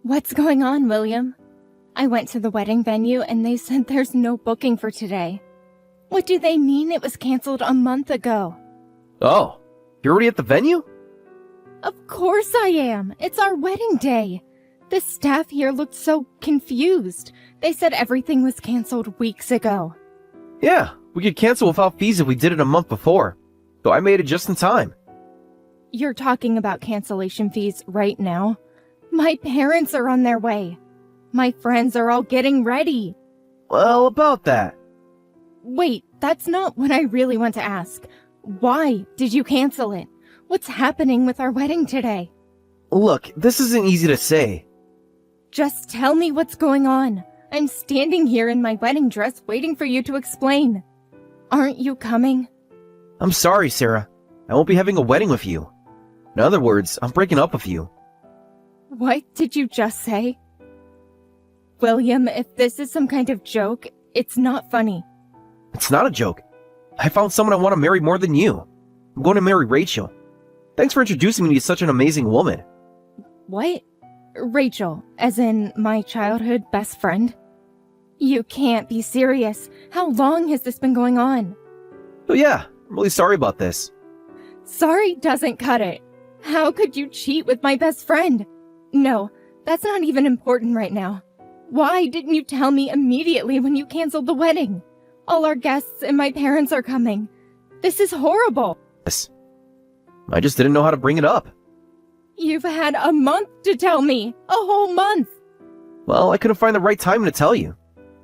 What's going on, William? I went to the wedding venue and they said there's no booking for today. What do they mean it was canceled a month ago? Oh, you're already at the venue? Of course I am. It's our wedding day. The staff here looked so confused. They said everything was canceled weeks ago. Yeah, we could cancel without fees if we did it a month before. So I made it just in time. You're talking about cancellation fees right now? My parents are on their way. My friends are all getting ready. Well, about that. Wait, that's not what I really want to ask. Why did you cancel it? What's happening with our wedding today? Look, this isn't easy to say. Just tell me what's going on. I'm standing here in my wedding dress waiting for you to explain. Aren't you coming? I'm sorry, Sarah. I won't be having a wedding with you. In other words, I'm breaking up with you. What did you just say? William, if this is some kind of joke, it's not funny. It's not a joke. I found someone I want to marry more than you. I'm going to marry Rachel. Thanks for introducing me to such an amazing woman. What? Rachel, as in my childhood best friend? You can't be serious. How long has this been going on? Oh yeah, I'm really sorry about this. Sorry doesn't cut it. How could you cheat with my best friend? No, that's not even important right now. Why didn't you tell me immediately when you canceled the wedding? All our guests and my parents are coming. This is horrible. Yes. I just didn't know how to bring it up. You've had a month to tell me. A whole month. Well, I couldn't find the right time to tell you.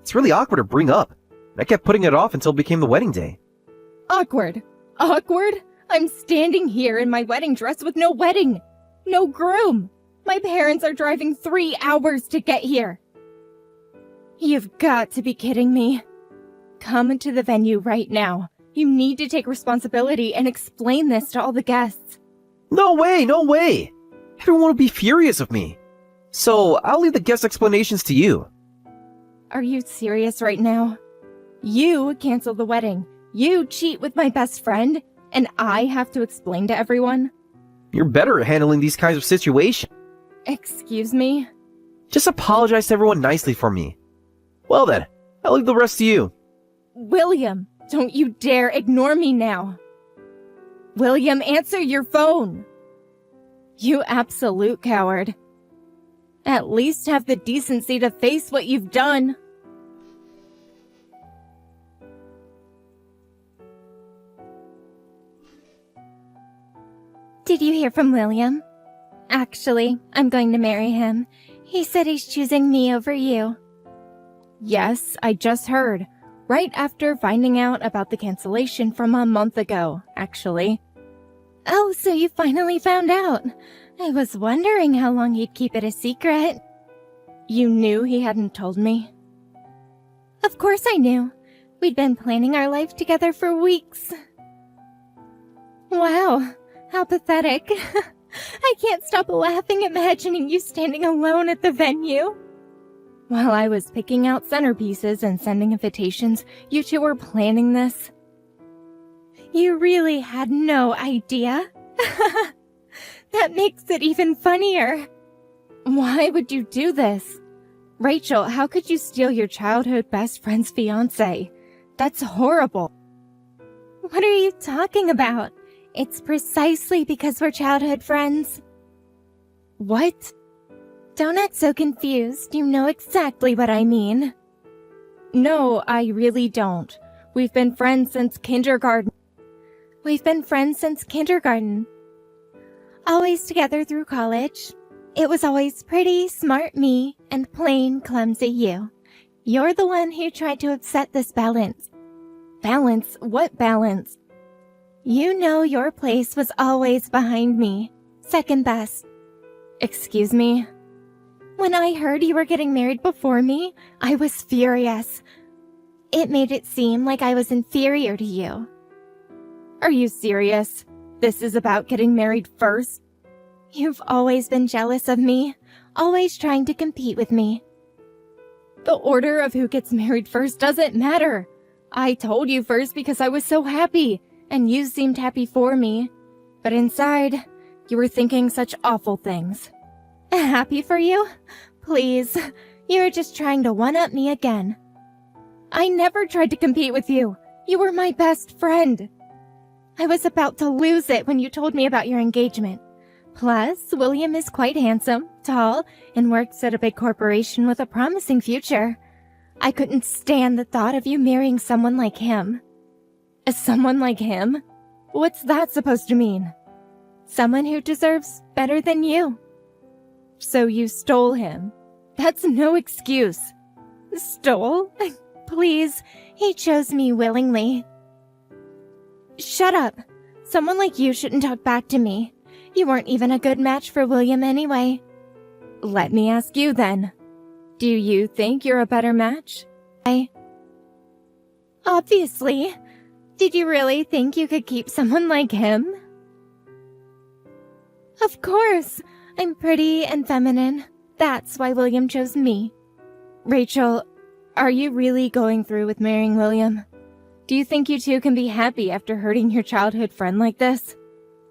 It's really awkward to bring up. I kept putting it off until it became the wedding day. Awkward? Awkward? I'm standing here in my wedding dress with no wedding. No groom. My parents are driving 3 hours to get here. You've got to be kidding me. Come to the venue right now. You need to take responsibility and explain this to all the guests. No way, no way. Everyone will be furious with me. So I'll leave the guest explanations to you. Are you serious right now? You cancel the wedding. You cheat with my best friend, and I have to explain to everyone? You're better at handling these kinds of situations. Excuse me? Just apologize to everyone nicely for me. Well then, I'll leave the rest to you. William, don't you dare ignore me now. William, answer your phone. You absolute coward. At least have the decency to face what you've done. Did you hear from William? Actually, I'm going to marry him. He said he's choosing me over you. Yes, I just heard. Right after finding out about the cancellation from a month ago, actually. Oh, so you finally found out. I was wondering how long he'd keep it a secret. You knew he hadn't told me? Of course I knew. We'd been planning our life together for weeks. Wow, how pathetic. I can't stop laughing imagining you standing alone at the venue. While I was picking out centerpieces and sending invitations, you two were planning this. You really had no idea. That makes it even funnier. Why would you do this? Rachel, how could you steal your childhood best friend's fiancé? That's horrible. What are you talking about? It's precisely because we're childhood friends. What? Don't act so confused. You know exactly what I mean. No, I really don't. We've been friends since kindergarten. Always together through college. It was always pretty, smart me, and plain, clumsy you. You're the one who tried to upset this balance. Balance? What balance? You know your place was always behind me. Second best. Excuse me? When I heard you were getting married before me, I was furious. It made it seem like I was inferior to you. Are you serious? This is about getting married first? You've always been jealous of me, always trying to compete with me. The order of who gets married first doesn't matter. I told you first because I was so happy, and you seemed happy for me. But inside, you were thinking such awful things. Happy for you? please. You're just trying to one-up me again. I never tried to compete with you. You were my best friend. I was about to lose it when you told me about your engagement. Plus, William is quite handsome, tall, and works at a big corporation with a promising future. I couldn't stand the thought of you marrying someone like him. Someone like him? What's that supposed to mean? Someone who deserves better than you. So you stole him. That's no excuse. Stole? Please, he chose me willingly. Shut up. Someone like you shouldn't talk back to me. You weren't even a good match for William anyway. Let me ask you then. Do you think you're a better match? Obviously. Did you really think you could keep someone like him? Of course. I'm pretty and feminine. That's why William chose me. Rachel, are you really going through with marrying William? Do you think you two can be happy after hurting your childhood friend like this?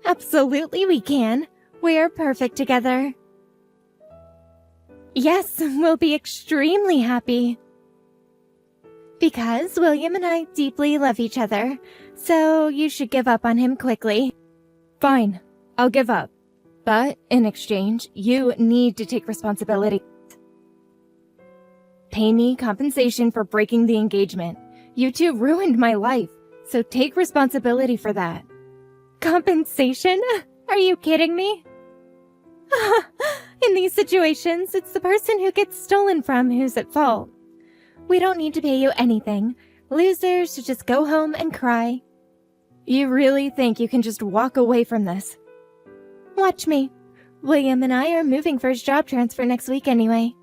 Absolutely we can. We're perfect together. Yes, we'll be extremely happy. Because William and I deeply love each other, so you should give up on him quickly. Fine, I'll give up. But in exchange, you need to take responsibility. Pay me compensation for breaking the engagement. You two ruined my life, so take responsibility for that. Compensation? Are you kidding me? In these situations, it's the person who gets stolen from who's at fault. We don't need to pay you anything. Losers should just go home and cry. You really think you can just walk away from this? Watch me. William and I are moving for his job transfer next week anyway.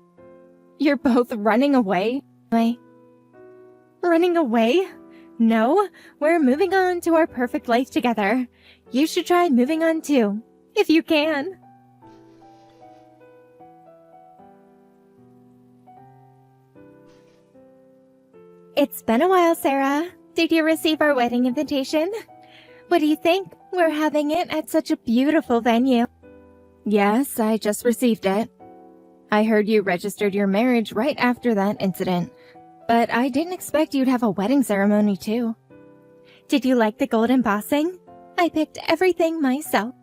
You're both running away? Running away? No, we're moving on to our perfect life together. You should try moving on too, if you can. It's been a while, Sarah. Did you receive our wedding invitation? What do you think? We're having it at such a beautiful venue. Yes, I just received it. I heard you registered your marriage right after that incident, but I didn't expect you'd have a wedding ceremony too. Did you like the gold embossing? I picked everything myself.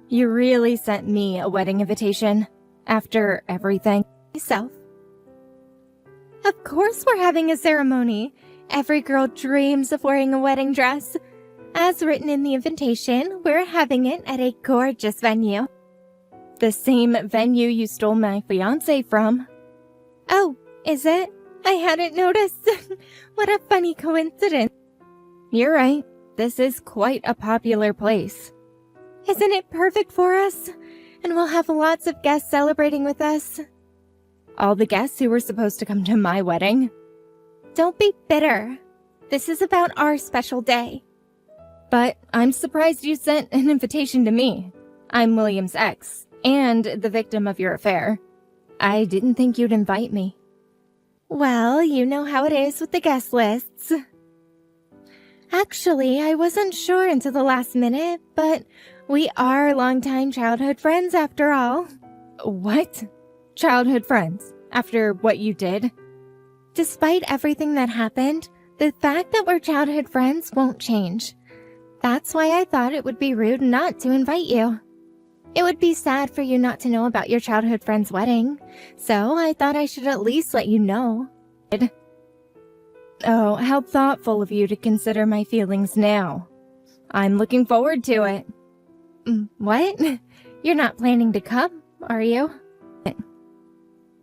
You really sent me a wedding invitation after everything myself. Of course we're having a ceremony. Every girl dreams of wearing a wedding dress. As written in the invitation, we're having it at a gorgeous venue. The same venue you stole my fiancé from. Oh, is it? I hadn't noticed. What a funny coincidence. You're right. This is quite a popular place. Isn't it perfect for us? And we'll have lots of guests celebrating with us. All the guests who were supposed to come to my wedding. Don't be bitter. This is about our special day. But I'm surprised you sent an invitation to me. I'm William's ex, and the victim of your affair. I didn't think you'd invite me. Well, you know how it is with the guest lists. Actually, I wasn't sure until the last minute, but we are longtime childhood friends after all. What? Childhood friends? After what you did? Despite everything that happened, the fact that we're childhood friends won't change. That's why I thought it would be rude not to invite you. It would be sad for you not to know about your childhood friend's wedding, so I thought I should at least let you know. Oh, how thoughtful of you to consider my feelings now. I'm looking forward to it. What? You're not planning to come, are you?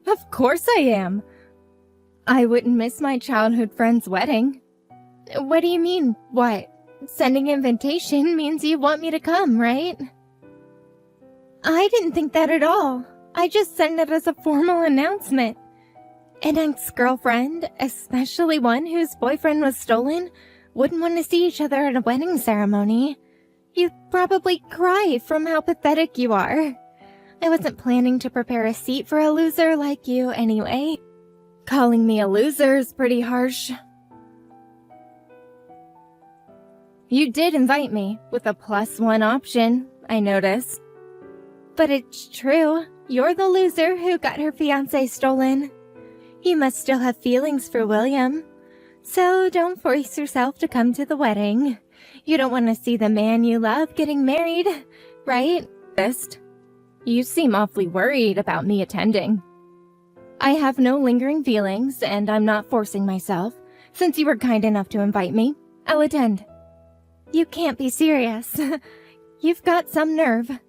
Of course I am. I wouldn't miss my childhood friend's wedding. What do you mean, what? Sending an invitation means you want me to come, right? I didn't think that at all. I just sent it as a formal announcement. An ex-girlfriend, especially one whose boyfriend was stolen, wouldn't want to see each other at a wedding ceremony. You'd probably cry from how pathetic you are. I wasn't planning to prepare a seat for a loser like you anyway. Calling me a loser is pretty harsh. You did invite me, with a +1 option, I noticed. But it's true. You're the loser who got her fiancé stolen. You must still have feelings for William. So don't force yourself to come to the wedding. You don't want to see the man you love getting married, right? You seem awfully worried about me attending. I have no lingering feelings, and I'm not forcing myself. Since you were kind enough to invite me, I'll attend. You can't be serious. You've got some nerve.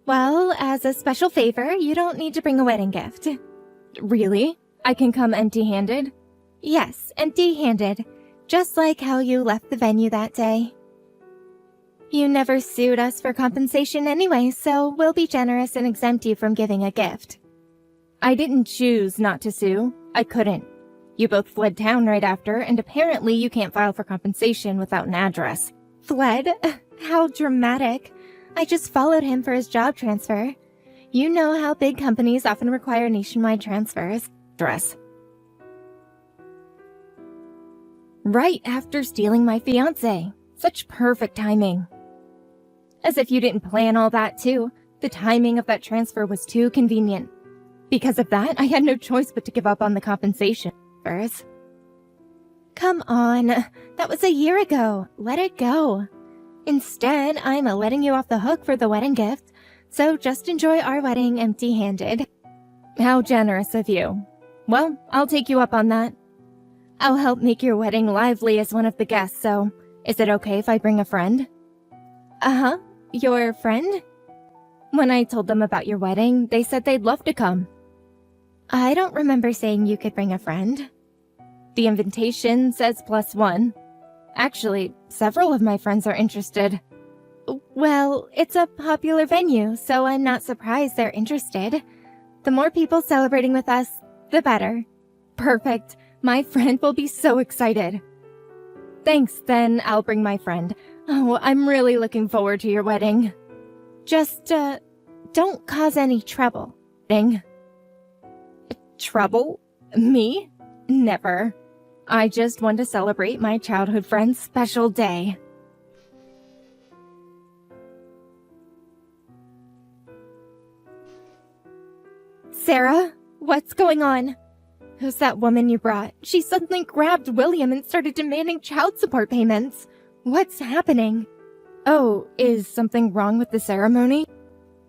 Well, as a special favor, you don't need to bring a wedding gift. Really? I can come empty-handed? Yes, empty-handed. Just like how you left the venue that day. You never sued us for compensation anyway, so we'll be generous and exempt you from giving a gift. I didn't choose not to sue. I couldn't. You both fled town right after, and apparently you can't file for compensation without an address. Fled? How dramatic. I just followed him for his job transfer. You know how big companies often require nationwide transfers. Right after stealing my fiancé. Such perfect timing. As if you didn't plan all that too. The timing of that transfer was too convenient. Because of that, I had no choice but to give up on the compensation. Come on, that was a year ago. Let it go. Instead, I'm letting you off the hook for the wedding gift, so just enjoy our wedding empty-handed. How generous of you. Well, I'll take you up on that. I'll help make your wedding lively as one of the guests, so is it okay if I bring a friend? Uh-huh, your friend? When I told them about your wedding, they said they'd love to come. I don't remember saying you could bring a friend. The invitation says +1. Actually, several of my friends are interested. Well, it's a popular venue, so I'm not surprised they're interested. The more people celebrating with us, the better. Perfect. My friend will be so excited. Thanks, then I'll bring my friend. Oh, I'm really looking forward to your wedding. Just, don't cause any trouble. Trouble? Me? Never. I just want to celebrate my childhood friend's special day. Sarah, what's going on? Who's that woman you brought? She suddenly grabbed William and started demanding child support payments. What's happening? Oh, is something wrong with the ceremony?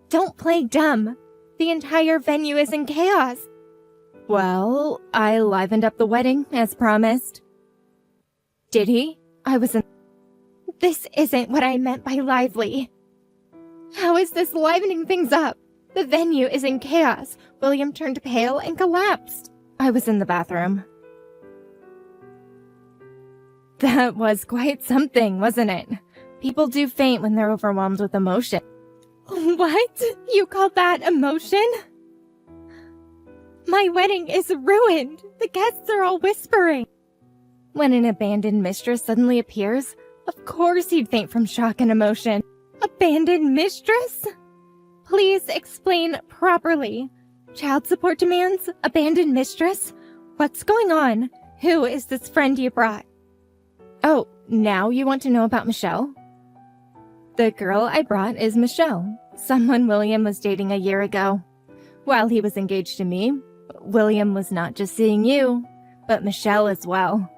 Don't play dumb. The entire venue is in chaos. Well, I livened up the wedding, as promised. Did he? This isn't what I meant by lively. How is this livening things up? The venue is in chaos. William turned pale and collapsed. I was in the bathroom. That was quite something, wasn't it? People do faint when they're overwhelmed with emotion. What? You call that emotion? My wedding is ruined. The guests are all whispering. When an abandoned mistress suddenly appears, of course he'd faint from shock and emotion. Abandoned mistress? Please explain properly. Child support demands? Abandoned mistress? What's going on? Who is this friend you brought? Oh, now you want to know about Michelle? The girl I brought is Michelle, someone William was dating a year ago. While he was engaged to me, William was not just seeing you, but Michelle as well.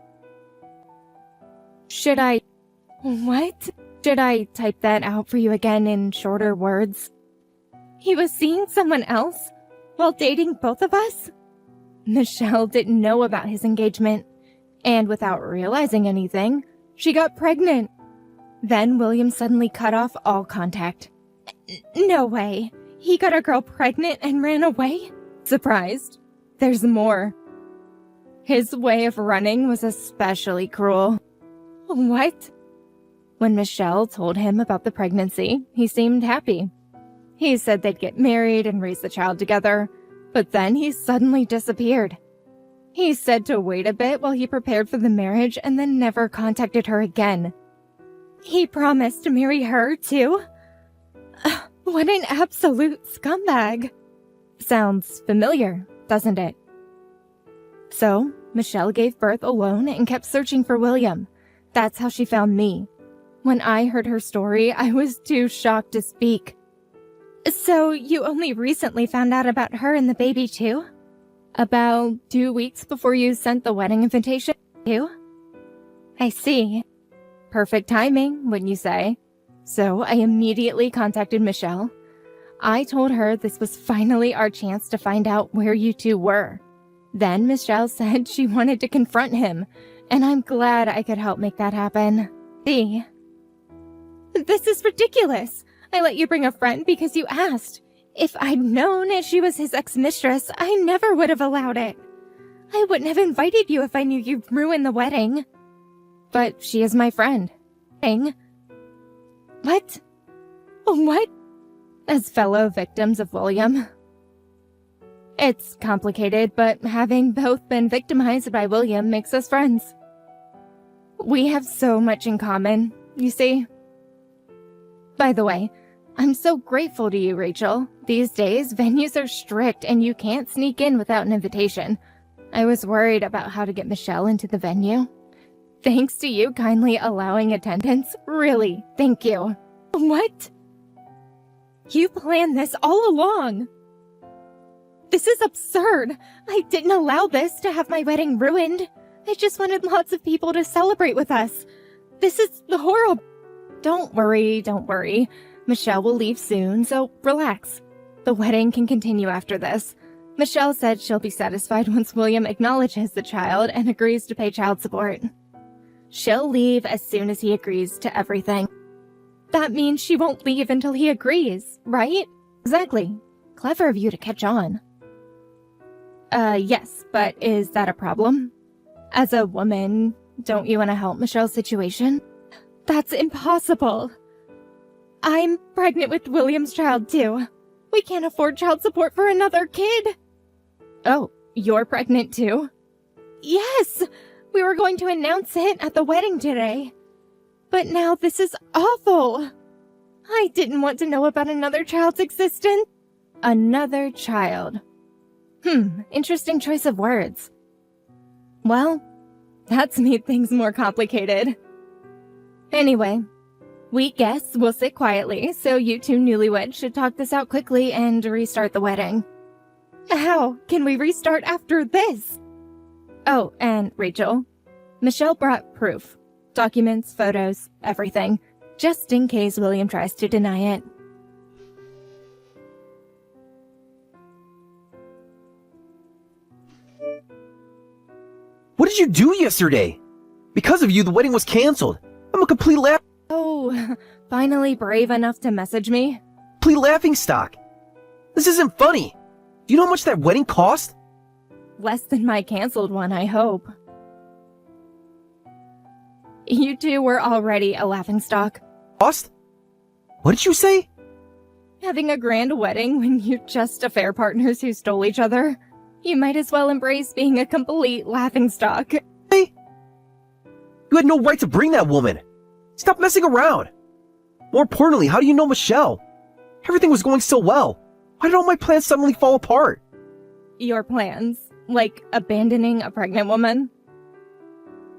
What? Should I type that out for you again in shorter words? He was seeing someone else while dating both of us? Michelle didn't know about his engagement, and without realizing anything, she got pregnant. Then William suddenly cut off all contact. No way. He got a girl pregnant and ran away? Surprised? There's more. His way of running was especially cruel. What? When Michelle told him about the pregnancy, he seemed happy. He said they'd get married and raise the child together, but then he suddenly disappeared. He said to wait a bit while he prepared for the marriage and then never contacted her again. He promised to marry her, too? What an absolute scumbag. Sounds familiar, doesn't it? So, Michelle gave birth alone and kept searching for William. That's how she found me. When I heard her story, I was too shocked to speak. So you only recently found out about her and the baby too? About 2 weeks before you sent the wedding invitation too? I see. Perfect timing, wouldn't you say? So I immediately contacted Michelle. I told her this was finally our chance to find out where you two were. Then Michelle said she wanted to confront him, and I'm glad I could help make that happen. See? This is ridiculous. I let you bring a friend because you asked. If I'd known she was his ex-mistress, I never would have allowed it. I wouldn't have invited you if I knew you'd ruin the wedding. But she is my friend. What? What? As fellow victims of William. It's complicated, but having both been victimized by William makes us friends. We have so much in common, you see. By the way, I'm so grateful to you, Rachel. These days, venues are strict and you can't sneak in without an invitation. I was worried about how to get Michelle into the venue. Thanks to you kindly allowing attendance. Really, thank you. What? You planned this all along. This is absurd. I didn't allow this to have my wedding ruined. I just wanted lots of people to celebrate with us. This is horrible. Don't worry. Michelle will leave soon, so relax. The wedding can continue after this. Michelle said she'll be satisfied once William acknowledges the child and agrees to pay child support. She'll leave as soon as he agrees to everything. That means she won't leave until he agrees, right? Exactly. Clever of you to catch on. Yes, but is that a problem? As a woman, don't you want to help Michelle's situation? That's impossible. I'm pregnant with William's child, too. We can't afford child support for another kid. Oh, you're pregnant, too? Yes! We were going to announce it at the wedding today. But now this is awful. I didn't want to know about another child's existence. Another child. Interesting choice of words. Well, that's made things more complicated. Anyway, we guess we'll sit quietly, so you two newlyweds should talk this out quickly and restart the wedding. How can we restart after this? Oh, and Rachel, Michelle brought proof. Documents, photos, everything. Just in case William tries to deny it. What did you do yesterday? Because of you, the wedding was canceled. I'm a complete Oh, finally brave enough to message me? laughingstock. This isn't funny. Do you know how much that wedding cost? Less than my canceled one, I hope. You two were already a laughingstock. Cost? What did you say? Having a grand wedding when you're just affair partners who stole each other. You might as well embrace being a complete laughingstock. Hey? You had no right to bring that woman. Stop messing around. More importantly, how do you know Michelle? Everything was going so well. Why did all my plans suddenly fall apart? Your plans? Like abandoning a pregnant woman?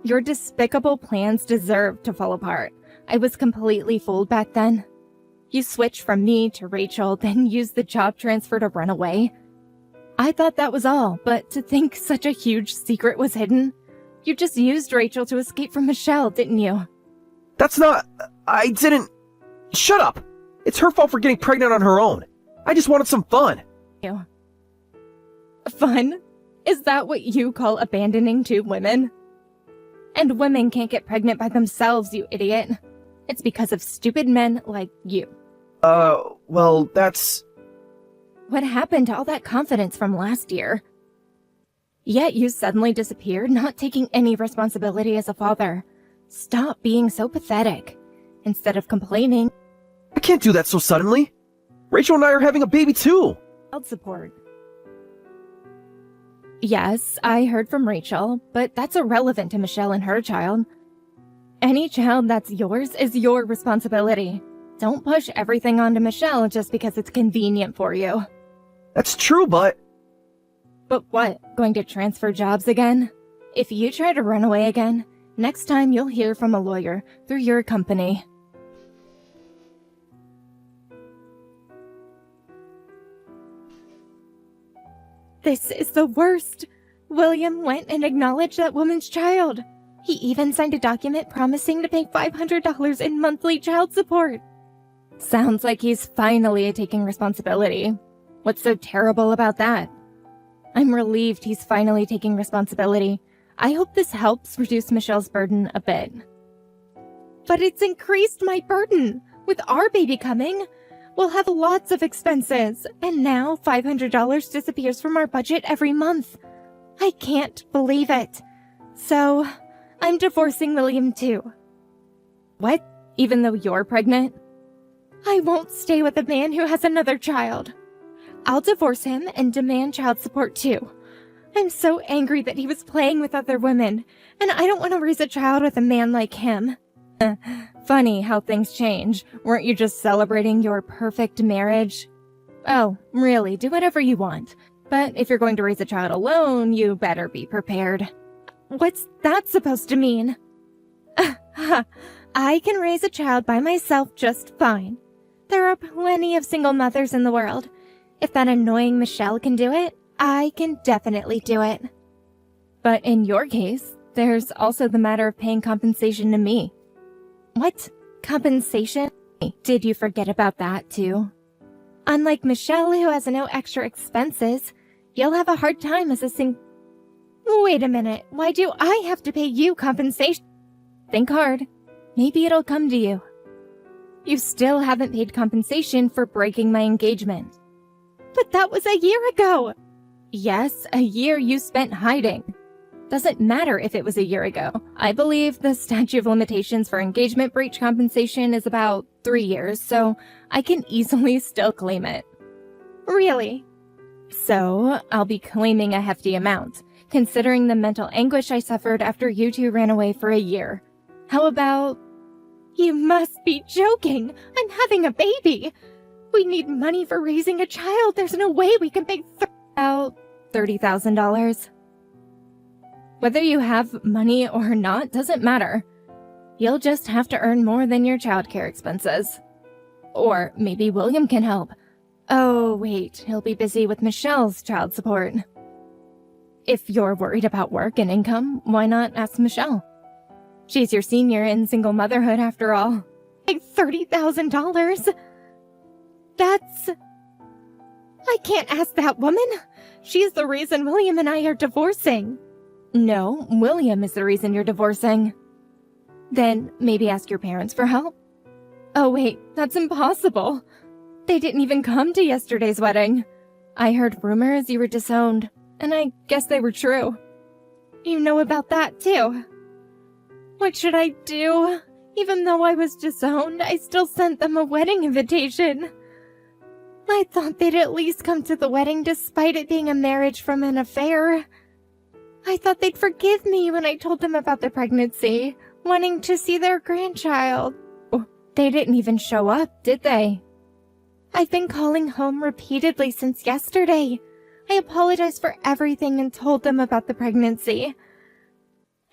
Your despicable plans deserve to fall apart. I was completely fooled back then. You switched from me to Rachel, then used the job transfer to run away. I thought that was all, but to think such a huge secret was hidden? You just used Rachel to escape from Michelle, didn't you? That's not... I didn't... Shut up! It's her fault for getting pregnant on her own. I just wanted some fun. Fun? Is that what you call abandoning two women? And women can't get pregnant by themselves, you idiot. It's because of stupid men like you. Well, that's... What happened to all that confidence from last year? Yet you suddenly disappeared, not taking any responsibility as a father. Stop being so pathetic. Instead of complaining... I can't do that so suddenly. Rachel and I are having a baby too. Child support. Yes, I heard from Rachel, but that's irrelevant to Michelle and her child. Any child that's yours is your responsibility. Don't push everything onto Michelle just because it's convenient for you. That's true, but... But what? Going to transfer jobs again? If you try to run away again, next time you'll hear from a lawyer through your company. This is the worst. William went and acknowledged that woman's child. He even signed a document promising to pay $500 in monthly child support. Sounds like he's finally taking responsibility. What's so terrible about that? I'm relieved he's finally taking responsibility. I hope this helps reduce Michelle's burden a bit. But it's increased my burden. With our baby coming, we'll have lots of expenses. And now $500 disappears from our budget every month. I can't believe it. So, I'm divorcing William too. What? Even though you're pregnant? I won't stay with a man who has another child. I'll divorce him and demand child support too. I'm so angry that he was playing with other women, and I don't want to raise a child with a man like him. Funny how things change. Weren't you just celebrating your perfect marriage? Oh, really, do whatever you want. But if you're going to raise a child alone, you better be prepared. What's that supposed to mean? I can raise a child by myself just fine. There are plenty of single mothers in the world. If that annoying Michelle can do it, I can definitely do it. But in your case, there's also the matter of paying compensation to me. What? Compensation? Did you forget about that too? Unlike Michelle, who has no extra expenses, you'll have a hard time as a Wait a minute, why do I have to pay you compensation? Think hard. Maybe it'll come to you. You still haven't paid compensation for breaking my engagement. But that was a year ago! Yes, a year you spent hiding. Doesn't matter if it was a year ago. I believe the statute of limitations for engagement breach compensation is about 3 years, so I can easily still claim it. Really? So, I'll be claiming a hefty amount, considering the mental anguish I suffered after you two ran away for a year. How about... You must be joking! I'm having a baby! We need money for raising a child. There's no way we can pay about $30,000. Whether you have money or not doesn't matter. You'll just have to earn more than your childcare expenses. Or maybe William can help. Oh, wait, he'll be busy with Michelle's child support. If you're worried about work and income, why not ask Michelle? She's your senior in single motherhood after all. Like $30,000? That's... I can't ask that woman. She's the reason William and I are divorcing. No, William is the reason you're divorcing. Then maybe ask your parents for help? Oh wait, that's impossible. They didn't even come to yesterday's wedding. I heard rumors you were disowned, and I guess they were true. You know about that too. What should I do? Even though I was disowned, I still sent them a wedding invitation. I thought they'd at least come to the wedding despite it being a marriage from an affair. I thought they'd forgive me when I told them about the pregnancy, wanting to see their grandchild. They didn't even show up, did they? I've been calling home repeatedly since yesterday. I apologized for everything and told them about the pregnancy.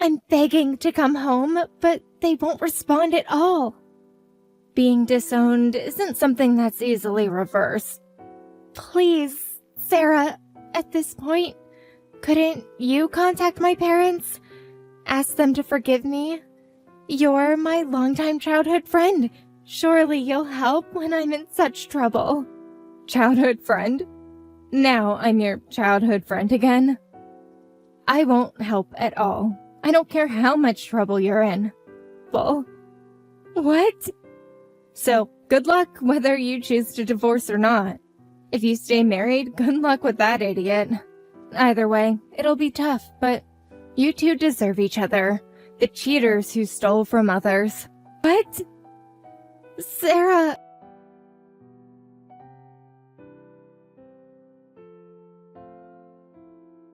I'm begging to come home, but they won't respond at all. Being disowned isn't something that's easily reversed. Please, Sarah, at this point, couldn't you contact my parents? Ask them to forgive me? You're my longtime childhood friend. Surely you'll help when I'm in such trouble. Childhood friend? Now I'm your childhood friend again? I won't help at all. I don't care how much trouble you're in. Well, what? So, good luck whether you choose to divorce or not. If you stay married, good luck with that idiot. Either way, it'll be tough, but you two deserve each other. The cheaters who stole from others. What? Sarah...